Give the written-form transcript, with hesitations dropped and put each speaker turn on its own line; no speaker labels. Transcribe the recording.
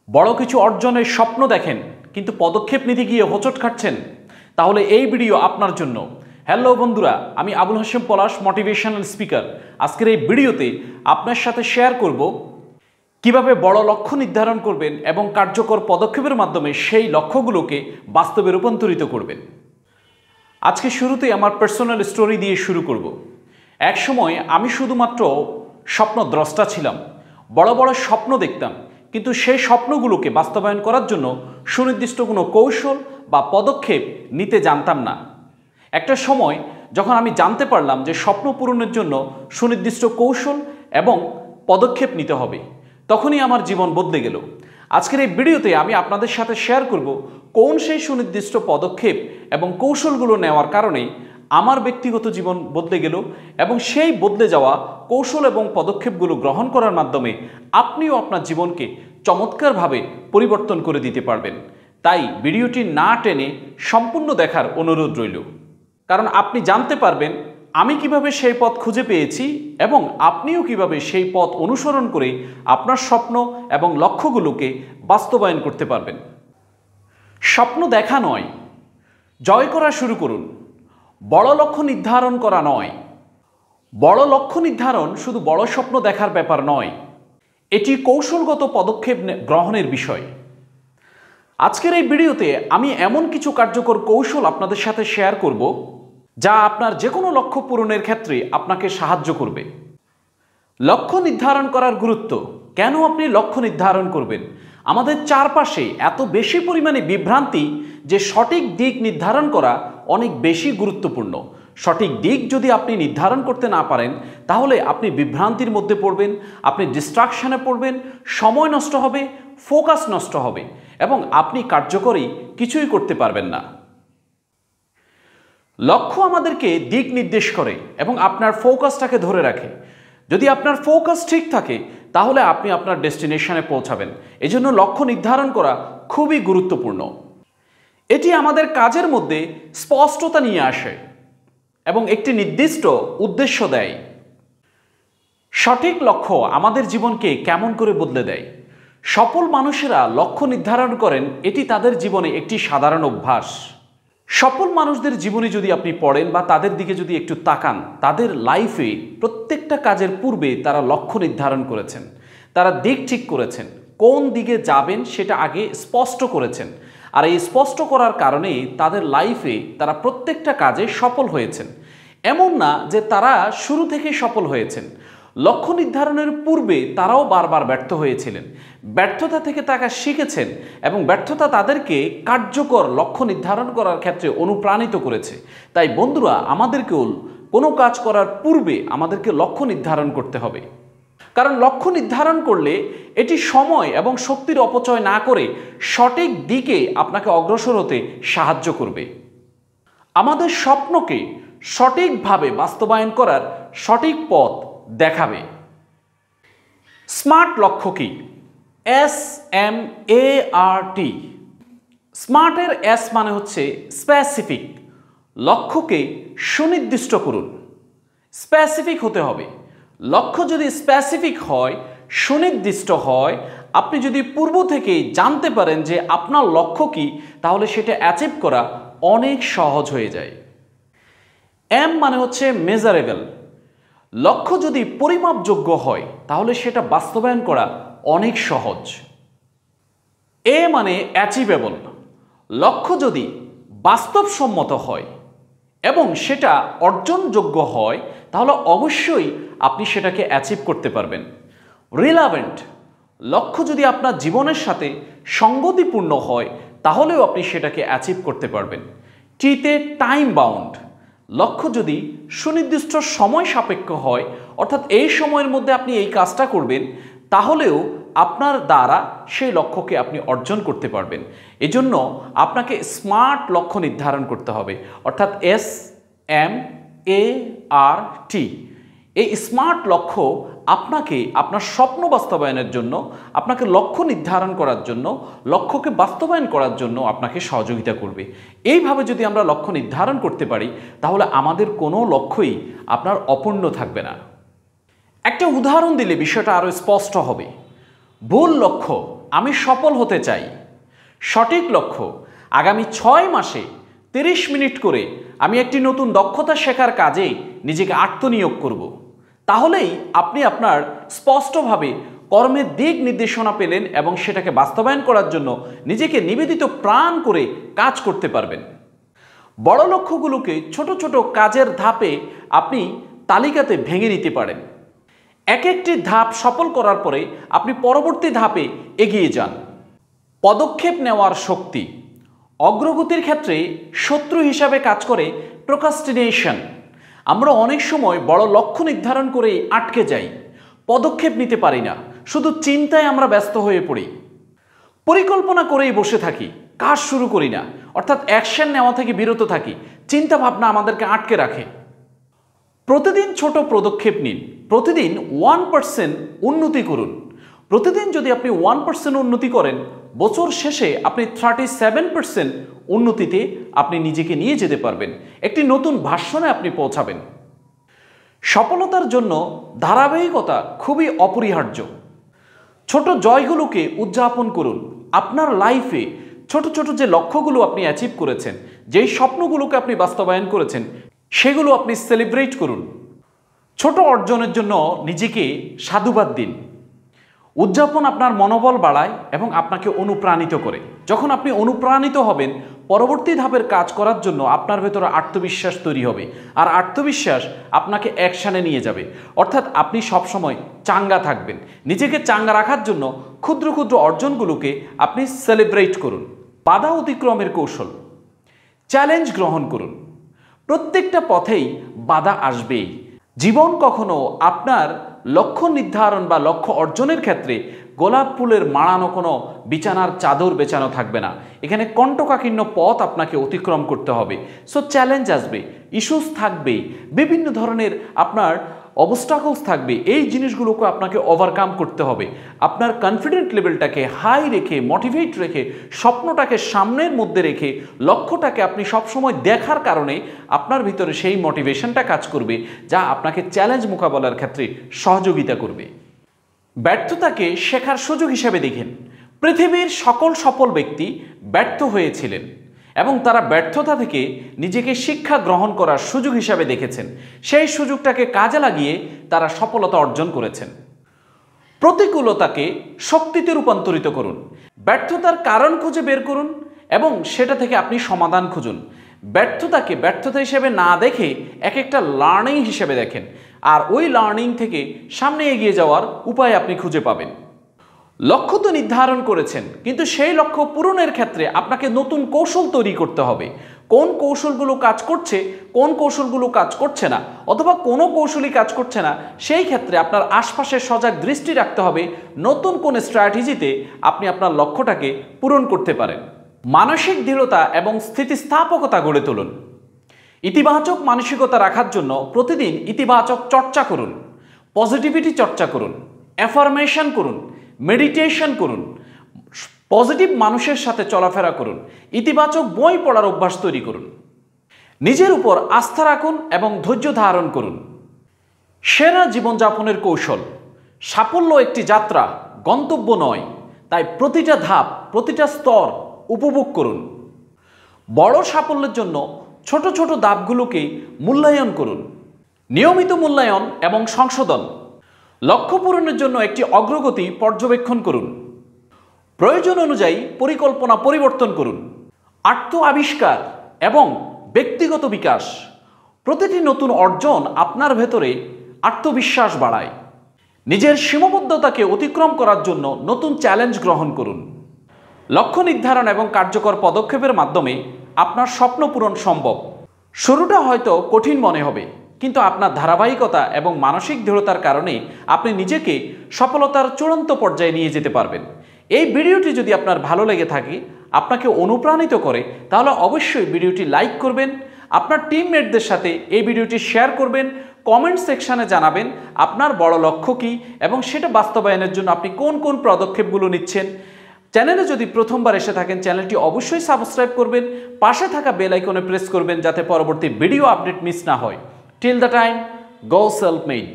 বড় কিছু অর্জনের স্বপ্ন দেখেন কিন্তু পদক্ষেপ নিতে গিয়ে হোঁচট খাচ্ছেন, তাহলে এই ভিডিও আপনার জন্য। হ্যালো বন্ধুরা, আমি আবুল হাশেম পলাশ, মোটিভেশনাল স্পিকার। আজকের এই ভিডিওতে আপনার সাথে শেয়ার করব কিভাবে বড় লক্ষ্য নির্ধারণ করবেন এবং কার্যকর পদক্ষেপের মাধ্যমে সেই লক্ষ্যগুলোকে বাস্তবে রূপান্তরিত করবেন। আজকে শুরুতেই আমার পার্সোনাল স্টোরি দিয়ে শুরু করব। এক সময় আমি শুধুমাত্র স্বপ্নদ্রষ্টা ছিলাম, বড় বড় স্বপ্ন দেখতাম, কিন্তু সেই স্বপ্নগুলোকে বাস্তবায়ন করার জন্য সুনির্দিষ্ট কোনো কৌশল বা পদক্ষেপ নিতে জানতাম না। একটা সময় যখন আমি জানতে পারলাম যে স্বপ্ন পূরণের জন্য সুনির্দিষ্ট কৌশল এবং পদক্ষেপ নিতে হবে, তখনই আমার জীবন বদলে গেল। আজকের এই ভিডিওতে আমি আপনাদের সাথে শেয়ার করব কোন সেই সুনির্দিষ্ট পদক্ষেপ এবং কৌশলগুলো নেওয়ার কারণে আমার ব্যক্তিগত জীবন বদলে গেল, এবং সেই বদলে যাওয়া কৌশল এবং পদক্ষেপগুলো গ্রহণ করার মাধ্যমে আপনিও আপনার জীবনকে চমৎকারভাবে পরিবর্তন করে দিতে পারবেন। তাই ভিডিওটি না টেনে সম্পূর্ণ দেখার অনুরোধ রইল, কারণ আপনি জানতে পারবেন আমি কিভাবে সেই পথ খুঁজে পেয়েছি এবং আপনিও কিভাবে সেই পথ অনুসরণ করে আপনার স্বপ্ন এবং লক্ষ্যগুলোকে বাস্তবায়ন করতে পারবেন। স্বপ্ন দেখা নয়, জয় করা শুরু করুন। বড় লক্ষ্য নির্ধারণ করা নয়, বড় লক্ষ্য নির্ধারণ শুধু বড় স্বপ্ন দেখার ব্যাপার নয়, এটি কৌশলগত পদক্ষেপ গ্রহণের বিষয়। আজকের এই ভিডিওতে আমি এমন কিছু কার্যকর কৌশল আপনাদের সাথে শেয়ার করব যা আপনার যে কোনো লক্ষ্য পূরণের ক্ষেত্রে আপনাকে সাহায্য করবে। লক্ষ্য নির্ধারণ করার গুরুত্ব, কেন আপনি লক্ষ্য নির্ধারণ করবেন? আমাদের চারপাশে এত বেশি পরিমাণে বিভ্রান্তি যে সঠিক দিক নির্ধারণ করা অনেক বেশি গুরুত্বপূর্ণ। সঠিক দিক যদি আপনি নির্ধারণ করতে না পারেন, তাহলে আপনি বিভ্রান্তির মধ্যে পড়বেন, আপনি ডিস্ট্রাকশনে পড়বেন, সময় নষ্ট হবে, ফোকাস নষ্ট হবে এবং আপনি কার্যকরী কিছুই করতে পারবেন না। লক্ষ্য আমাদেরকে দিক নির্দেশ করে এবং আপনার ফোকাসটাকে ধরে রাখে। যদি আপনার ফোকাস ঠিক থাকে, তাহলে আপনি আপনার ডেস্টিনেশনে পৌঁছাবেন। এজন্য লক্ষ্য নির্ধারণ করা খুবই গুরুত্বপূর্ণ। এটি আমাদের কাজের মধ্যে স্পষ্টতা নিয়ে আসে এবং একটি নির্দিষ্ট উদ্দেশ্য দেয়। সঠিক লক্ষ্য আমাদের জীবনকে কেমন করে বদলে দেয়? সফল মানুষেরা লক্ষ্য নির্ধারণ করেন, এটি তাদের জীবনে একটি সাধারণ অভ্যাস। সফল মানুষদের জীবনে যদি আপনি পড়েন বা তাদের দিকে যদি একটু তাকান, তাদের লাইফে প্রত্যেকটা কাজের পূর্বে তারা লক্ষ্য নির্ধারণ করেছেন, তারা দিক ঠিক করেছেন, কোন দিকে যাবেন সেটা আগে স্পষ্ট করেছেন। আর এই স্পষ্ট করার কারণে তাদের লাইফে তারা প্রত্যেকটা কাজে সফল হয়েছেন। এমন না যে তারা শুরু থেকে সফল হয়েছেন, লক্ষ্য নির্ধারণের পূর্বে তারাও বারবার ব্যর্থ হয়েছিলেন। ব্যর্থতা থেকে তারা শিখেছেন এবং ব্যর্থতা তাদেরকে কার্যকর লক্ষ্য নির্ধারণ করার ক্ষেত্রে অনুপ্রাণিত করেছে। তাই বন্ধুরা, আমাদেরকেও কোনো কাজ করার পূর্বে আমাদেরকে লক্ষ্য নির্ধারণ করতে হবে, কারণ লক্ষ্য নির্ধারণ করলে এটি সময় এবং শক্তির অপচয় না করে সঠিক দিকে আপনাকে অগ্রসর হতে সাহায্য করবে। আমাদের স্বপ্নকে সঠিকভাবে বাস্তবায়ন করার সঠিক পথ দেখাবে। স্মার্ট লক্ষ্য কি? SMART। স্মার্টের এস মানে হচ্ছে স্পেসিফিক। লক্ষ্যকে সুনির্দিষ্ট করুন। স্পেসিফিক হতে হবে। লক্ষ্য যদি স্পেসিফিক হয়, সুনির্দিষ্ট হয়, আপনি যদি পূর্ব থেকেই জানতে পারেন যে আপনার লক্ষ্য কি, তাহলে সেটা অ্যাচিভ করা অনেক সহজ হয়ে যায়। M মানে হচ্ছে মেজারেবল। লক্ষ্য যদি পরিমাপযোগ্য হয়, তাহলে সেটা বাস্তবায়ন করা অনেক সহজ। A মানে অ্যাচিভেবল। লক্ষ্য যদি বাস্তবসম্মত হয় এবং সেটা অর্জনযোগ্য হয়, তাহলে অবশ্যই আপনি সেটাকে অ্যাচিভ করতে পারবেন। রিলেভেন্ট। লক্ষ্য যদি আপনার জীবনের সাথে সঙ্গতিপূর্ণ হয়, তাহলেও আপনি সেটাকে অ্যাচিভ করতে পারবেন। টিতে টাইম বাউন্ড। লক্ষ্য যদি সুনির্দিষ্ট সময় সাপেক্ষ হয়, অর্থাৎ এই সময়ের মধ্যে আপনি এই কাজটা করবেন, তাহলেও আপনার দ্বারা সেই লক্ষ্যকে আপনি অর্জন করতে পারবেন। এজন্য আপনাকে স্মার্ট লক্ষ্য নির্ধারণ করতে হবে, অর্থাৎ SMART। এই স্মার্ট লক্ষ্য আপনাকে আপনার স্বপ্ন বাস্তবায়নের জন্য, আপনাকে লক্ষ্য নির্ধারণ করার জন্য, লক্ষ্যকে বাস্তবায়ন করার জন্য আপনাকে সহযোগিতা করবে। এইভাবে যদি আমরা লক্ষ্য নির্ধারণ করতে পারি, তাহলে আমাদের কোনো লক্ষ্যই আপনার অপূর্ণ থাকবে না। একটা উদাহরণ দিলে বিষয়টা আরও স্পষ্ট হবে। ভুল লক্ষ্য আমি সফল হতে চাই। সঠিক লক্ষ্য, আগামী 6 মাসে 30 মিনিট করে আমি একটি নতুন দক্ষতা শেখার কাজে নিজেকে আত্মনিয়োগ করব। তাহলেই আপনি আপনার স্পষ্টভাবে কর্মের দিক নির্দেশনা পেলেন এবং সেটাকে বাস্তবায়ন করার জন্য নিজেকে নিবেদিত প্রাণ করে কাজ করতে পারবেন। বড় লক্ষ্যগুলোকে ছোট ছোট কাজের ধাপে আপনি তালিকাতে ভেঙে নিতে পারেন। এক একটি ধাপ সফল করার পরে আপনি পরবর্তী ধাপে এগিয়ে যান। পদক্ষেপ নেওয়ার শক্তি, অগ্রগতির ক্ষেত্রে শত্রু হিসাবে কাজ করে প্রোক্রাস্টিনেশন। আমরা অনেক সময় বড় লক্ষ্য নির্ধারণ করে আটকে যাই, পদক্ষেপ নিতে পারি না, শুধু চিন্তায় আমরা ব্যস্ত হয়ে পড়ি, পরিকল্পনা করেই বসে থাকি, কাজ শুরু করি না, অর্থাৎ অ্যাকশন নেওয়া থেকে বিরত থাকি। চিন্তা ভাবনা আমাদেরকে আটকে রাখে। প্রতিদিন ছোট পদক্ষেপ নিন, প্রতিদিন 1% উন্নতি করুন। প্রতিদিন যদি আপনি 1% উন্নতি করেন, বছর শেষে আপনি 37% উন্নতিতে আপনি নিজেকে নিয়ে যেতে পারবেন। একটি নতুন ভার্সনে আপনি পৌঁছাবেন। সফলতার জন্য ধারাবাহিকতা খুবই অপরিহার্য। ছোট জয়গুলোকে উদযাপন করুন। আপনার লাইফে ছোট ছোট যে লক্ষ্যগুলো আপনি অ্যাচিভ করেছেন, যেই স্বপ্নগুলোকে আপনি বাস্তবায়ন করেছেন, সেগুলো আপনি সেলিব্রেট করুন। ছোট অর্জনের জন্য নিজেকে সাধুবাদ দিন। উদযাপন আপনার মনোবল বাড়ায় এবং আপনাকে অনুপ্রাণিত করে। যখন আপনি অনুপ্রাণিত হবেন, পরবর্তী ধাপের কাজ করার জন্য আপনার ভেতরে আত্মবিশ্বাস তৈরি হবে, আর আত্মবিশ্বাস আপনাকে অ্যাকশানে নিয়ে যাবে। অর্থাৎ আপনি সবসময় চাঙ্গা থাকবেন। নিজেকে চাঙ্গা রাখার জন্য ক্ষুদ্র ক্ষুদ্র অর্জনগুলোকে আপনি সেলিব্রেট করুন। বাধা অতিক্রমের কৌশল, চ্যালেঞ্জ গ্রহণ করুন। প্রত্যেকটা পথেই বাধা আসবেই। জীবন কখনো আপনার লক্ষ্য নির্ধারণ বা লক্ষ্য অর্জনের ক্ষেত্রে গোলাপ ফুলের মাড়ানো কোনো বিছানার চাদর বেছানো থাকবে না। এখানে কণ্টকাকীর্ণ পথ আপনাকে অতিক্রম করতে হবে। সো চ্যালেঞ্জ আসবে, ইস্যুস থাকবে, বিভিন্ন ধরনের আপনার অবস্টাকলস থাকবে। এই জিনিসগুলোকে আপনাকে ওভারকাম করতে হবে। আপনার কনফিডেন্ট লেভেলটাকে হাই রেখে, মোটিভেট রেখে, স্বপ্নটাকে সামনের মধ্যে রেখে, লক্ষ্যটাকে আপনি সবসময় দেখার কারণে আপনার ভিতরে সেই মোটিভেশনটা কাজ করবে, যা আপনাকে চ্যালেঞ্জ মোকাবেলার ক্ষেত্রে সহযোগিতা করবে। ব্যর্থতাকে শেখার সুযোগ হিসেবে দেখেন। পৃথিবীর সকল সফল ব্যক্তি ব্যর্থ হয়েছিলেন এবং তারা ব্যর্থতা থেকে নিজেকে শিক্ষা গ্রহণ করার সুযোগ হিসাবে দেখেছেন। সেই সুযোগটাকে কাজে লাগিয়ে তারা সফলতা অর্জন করেছেন। প্রতিকূলতাকে শক্তিতে রূপান্তরিত করুন। ব্যর্থতার কারণ খুঁজে বের করুন এবং সেটা থেকে আপনি সমাধান খুঁজুন। ব্যর্থতাকে ব্যর্থতা হিসেবে না দেখে এক একটা লার্নিং হিসেবে দেখেন, আর ওই লার্নিং থেকে সামনে এগিয়ে যাওয়ার উপায় আপনি খুঁজে পাবেন। লক্ষ্য তো নির্ধারণ করেছেন, কিন্তু সেই লক্ষ্য পূরণের ক্ষেত্রে আপনাকে নতুন কৌশল তৈরি করতে হবে। কোন কৌশলগুলো কাজ করছে, কোন কৌশলগুলো কাজ করছে না, অথবা কোনো কৌশলই কাজ করছে না, সেই ক্ষেত্রে আপনার আশপাশে সজাগ দৃষ্টি রাখতে হবে নতুন কোন স্ট্র্যাটেজিতে আপনি আপনার লক্ষ্যটাকে পূরণ করতে পারেন। মানসিক দৃঢ়তা এবং স্থিতিস্থাপকতা গড়ে তুলুন। ইতিবাচক মানসিকতা রাখার জন্য প্রতিদিন ইতিবাচক চর্চা করুন, পজিটিভিটি চর্চা করুন, অ্যাফার্মেশন করুন, মেডিটেশন করুন, পজিটিভ মানুষের সাথে চলাফেরা করুন, ইতিবাচক বই পড়ার অভ্যাস তৈরি করুন। নিজের উপর আস্থা রাখুন এবং ধৈর্য ধারণ করুন। সেরা জীবনযাপনের কৌশল, সাফল্য একটি যাত্রা, গন্তব্য নয়, তাই প্রতিটা ধাপ, প্রতিটা স্তর উপভোগ করুন। বড় সাফল্যের জন্য ছোট ছোট ধাপগুলোকে মূল্যায়ন করুন। নিয়মিত মূল্যায়ন এবং সংশোধন। লক্ষ্য পূরণের জন্য একটি অগ্রগতি পর্যবেক্ষণ করুন। প্রয়োজন অনুযায়ী পরিকল্পনা পরিবর্তন করুন। আত্ম আবিষ্কার এবং ব্যক্তিগত বিকাশ। প্রতিটি নতুন অর্জন আপনার ভেতরে আত্মবিশ্বাস বাড়ায়। নিজের সীমাবদ্ধতাকে অতিক্রম করার জন্য নতুন চ্যালেঞ্জ গ্রহণ করুন। লক্ষ্য নির্ধারণ এবং কার্যকর পদক্ষেপের মাধ্যমে আপনার স্বপ্ন পূরণ সম্ভব। শুরুটা হয়তো কঠিন মনে হবে, কিন্তু আপনার ধারাবাহিকতা এবং মানসিক দৃঢ়তার কারণে আপনি নিজেকে সফলতার চূড়ান্ত পর্যায়ে নিয়ে যেতে পারবেন। এই ভিডিওটি যদি আপনার ভালো লেগে থাকে, আপনাকে অনুপ্রাণিত করে, তাহলে অবশ্যই ভিডিওটি লাইক করবেন, আপনার টিমমেটদের সাথে এই ভিডিওটি শেয়ার করবেন, কমেন্ট সেকশানে জানাবেন আপনার বড় লক্ষ্য কী এবং সেটা বাস্তবায়নের জন্য আপনি কোন কোন পদক্ষেপগুলো নিচ্ছেন। চ্যানেলে যদি প্রথমবার এসে থাকেন, চ্যানেলটি অবশ্যই সাবস্ক্রাইব করবেন, পাশে থাকা বেল আইকনে প্রেস করবেন যাতে পরবর্তী ভিডিও আপডেট মিস না হয়। Till the time, go self made.